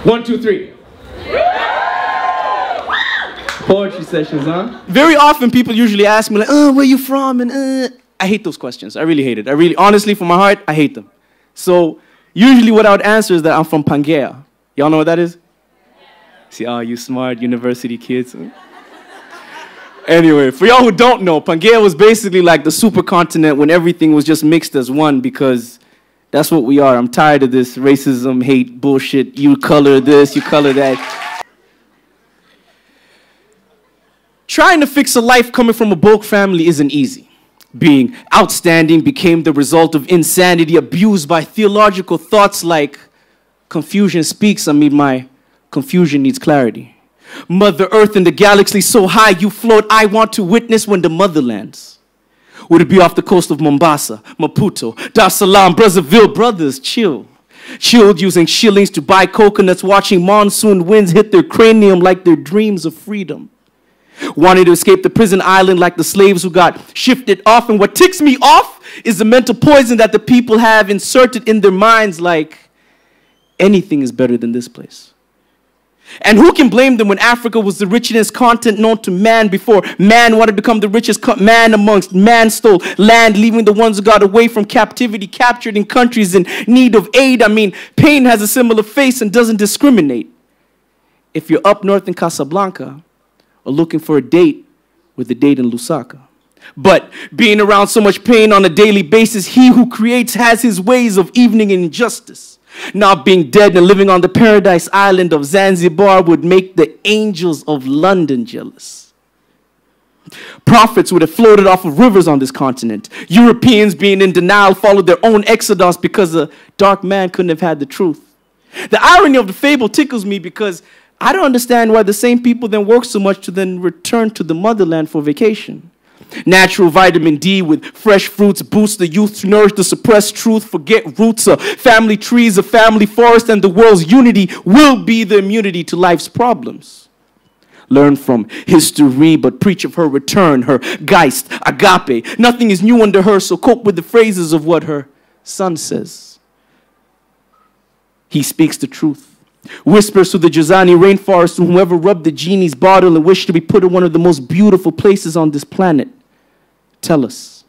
1, 2, 3. Poetry sessions, huh? Very often people usually ask me like, where you from? And I hate those questions. I really hate it. Honestly, from my heart, I hate them. So usually what I would answer is that I'm from Pangea. Y'all know what that is? See, oh, you smart university kids. Anyway, for y'all who don't know, Pangea was basically like the supercontinent when everything was just mixed as one, because that's what we are. I'm tired of this racism, hate, bullshit. You color this, you color that. Trying to fix a life coming from a broke family isn't easy. Being outstanding became the result of insanity, abused by theological thoughts like confusion speaks. I mean, my confusion needs clarity. Mother Earth and the galaxy so high you float, I want to witness when the mother lands. Would it be off the coast of Mombasa, Maputo, Dar es Salaam, Brazzaville? Brothers, chill. Chilled using shillings to buy coconuts, watching monsoon winds hit their cranium like their dreams of freedom. Wanting to escape the prison island like the slaves who got shifted off. And what ticks me off is the mental poison that the people have inserted in their minds, like anything is better than this place. And who can blame them when Africa was the richest continent known to man before man wanted to become the richest man amongst man stole land, leaving the ones who got away from captivity captured in countries in need of aid. I mean, pain has a similar face and doesn't discriminate. If you're up north in Casablanca or looking for a date with a date in Lusaka. But being around so much pain on a daily basis, he who creates has his ways of evening injustice. Not being dead and living on the paradise island of Zanzibar would make the angels of London jealous. Prophets would have floated off of rivers on this continent. Europeans, being in denial, followed their own exodus because a dark man couldn't have had the truth. The irony of the fable tickles me because I don't understand why the same people then work so much to then return to the motherland for vacation. Natural vitamin D with fresh fruits boosts the youth to nourish the suppressed truth. Forget roots, family trees, a family forest, and the world's unity will be the immunity to life's problems. Learn from history, but preach of her return, her Geist, agape. Nothing is new under her, so cope with the phrases of what her son says. He speaks the truth. Whispers to the Jazani rainforest, to whomever rubbed the genie's bottle and wished to be put in one of the most beautiful places on this planet. Tell us.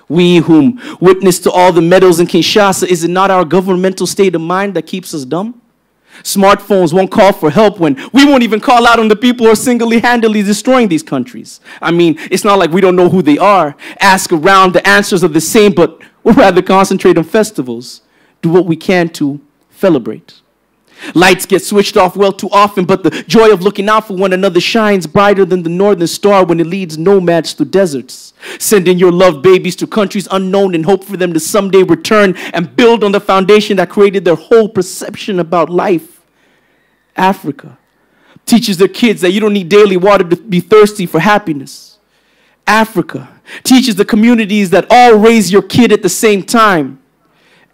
We whom witness to all the medals in Kinshasa, is it not our governmental state of mind that keeps us dumb? Smartphones won't call for help when we won't even call out on the people who are single-handedly destroying these countries. I mean, it's not like we don't know who they are. Ask around, the answers are the same, but we'd rather concentrate on festivals. Do what we can to celebrate. Lights get switched off well too often, but the joy of looking out for one another shines brighter than the northern star when it leads nomads through deserts. Sending your loved babies to countries unknown and hope for them to someday return and build on the foundation that created their whole perception about life. Africa teaches their kids that you don't need daily water to be thirsty for happiness. Africa teaches the communities that all raise your kid at the same time.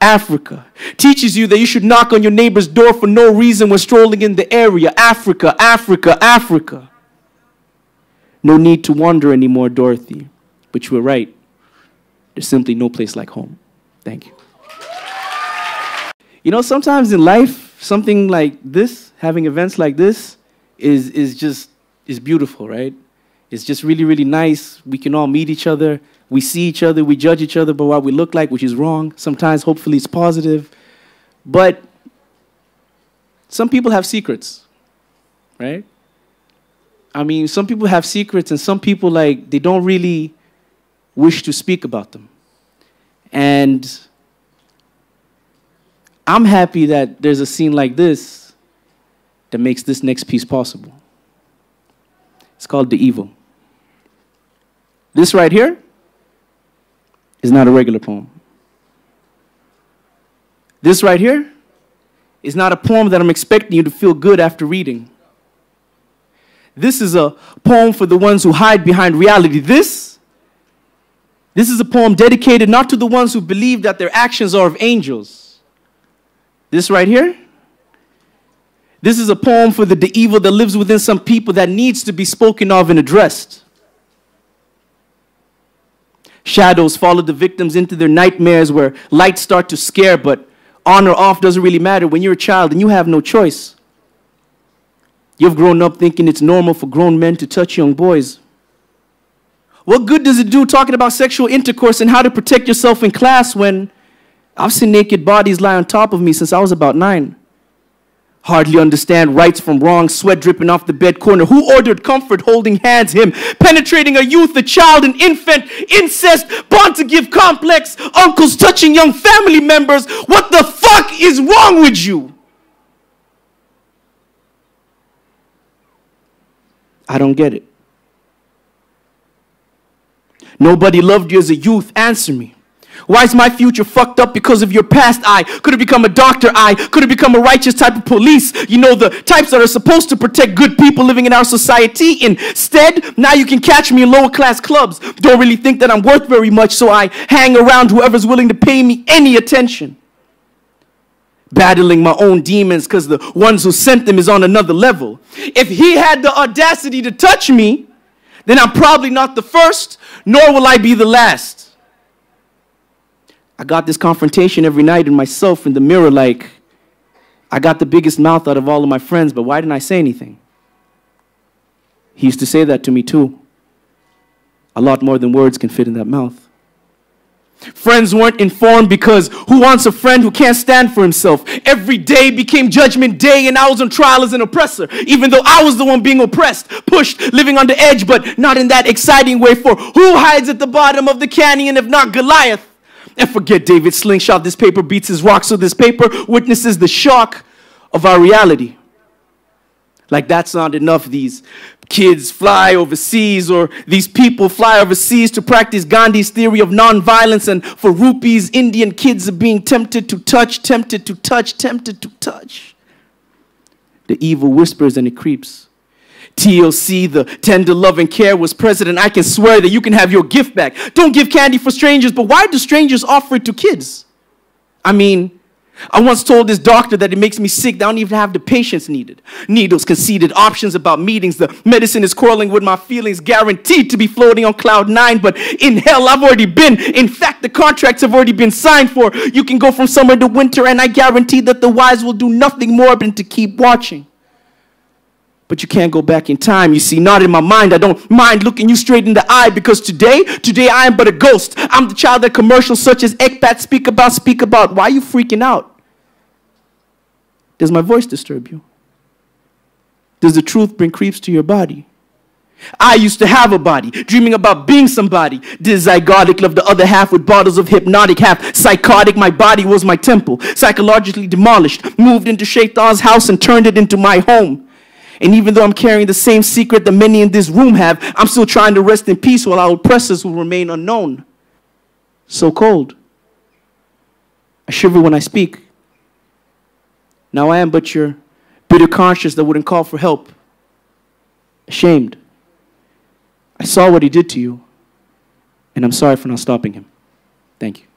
Africa teaches you that you should knock on your neighbor's door for no reason when strolling in the area. Africa, Africa, Africa. No need to wander anymore, Dorothy. But you were right. There's simply no place like home. Thank you. You know, sometimes in life, something like this, having events like this, is beautiful, right? It's just really, really nice. We can all meet each other. We see each other, we judge each other by what we look like, which is wrong. Sometimes, hopefully, it's positive. But some people have secrets, right? I mean, some people have secrets, and some people, like, they don't really wish to speak about them. And I'm happy that there's a scene like this that makes this next piece possible. It's called The Evil. This right here is not a regular poem. This right here is not a poem that I'm expecting you to feel good after reading. This is a poem for the ones who hide behind reality. This is a poem dedicated not to the ones who believe that their actions are of angels. This right here, this is a poem for the evil that lives within some people that needs to be spoken of and addressed. Shadows follow the victims into their nightmares where lights start to scare, but on or off doesn't really matter when you're a child and you have no choice. You've grown up thinking it's normal for grown men to touch young boys. What good does it do talking about sexual intercourse and how to protect yourself in class when I've seen naked bodies lie on top of me since I was about 9? Hardly understand rights from wrongs, sweat dripping off the bed corner. Who ordered comfort, holding hands, him penetrating a youth, a child, an infant, incest, born to give complex, uncles touching young family members. What the fuck is wrong with you? I don't get it. Nobody loved you as a youth. Answer me. Why is my future fucked up because of your past? I could have become a doctor. I could have become a righteous type of police. You know, the types that are supposed to protect good people living in our society. Instead, now you can catch me in lower class clubs. Don't really think that I'm worth very much, so I hang around whoever's willing to pay me any attention. Battling my own demons because the ones who sent them is on another level. If he had the audacity to touch me, then I'm probably not the first, nor will I be the last. I got this confrontation every night in myself in the mirror like, I got the biggest mouth out of all of my friends, but why didn't I say anything? He used to say that to me too. A lot more than words can fit in that mouth. Friends weren't informed because who wants a friend who can't stand for himself? Every day became judgment day and I was on trial as an oppressor, even though I was the one being oppressed, pushed, living on the edge, but not in that exciting way. For who hides at the bottom of the canyon if not Goliath? And forget David's slingshot, this paper beats his rock, so this paper witnesses the shock of our reality. Like that's not enough. These kids fly overseas, or these people fly overseas to practice Gandhi's theory of nonviolence, and for rupees, Indian kids are being tempted to touch, tempted to touch, tempted to touch. The evil whispers and it creeps. TLC, the tender love and care was present, and I can swear that you can have your gift back. Don't give candy for strangers, but why do strangers offer it to kids? I mean, I once told this doctor that it makes me sick. I don't even have the patience needed. Needles conceded, options about meetings. The medicine is quarreling with my feelings, guaranteed to be floating on cloud 9. But in hell, I've already been. In fact, the contracts have already been signed for. You can go from summer to winter, and I guarantee that the wise will do nothing more than to keep watching. But you can't go back in time. You see, not in my mind. I don't mind looking you straight in the eye, because today I am but a ghost. I'm the child that commercials such as Ekpat speak about. Why are you freaking out? Does my voice disturb you? Does the truth bring creeps to your body? I used to have a body, dreaming about being somebody. Zygotic, loved the other half with bottles of hypnotic, half psychotic. My body was my temple, psychologically demolished, moved into Shaitan's house and turned it into my home. And even though I'm carrying the same secret that many in this room have, I'm still trying to rest in peace while our oppressors will remain unknown. So cold. I shiver when I speak. Now I am but your bitter conscience that wouldn't call for help. Ashamed. I saw what he did to you, and I'm sorry for not stopping him. Thank you.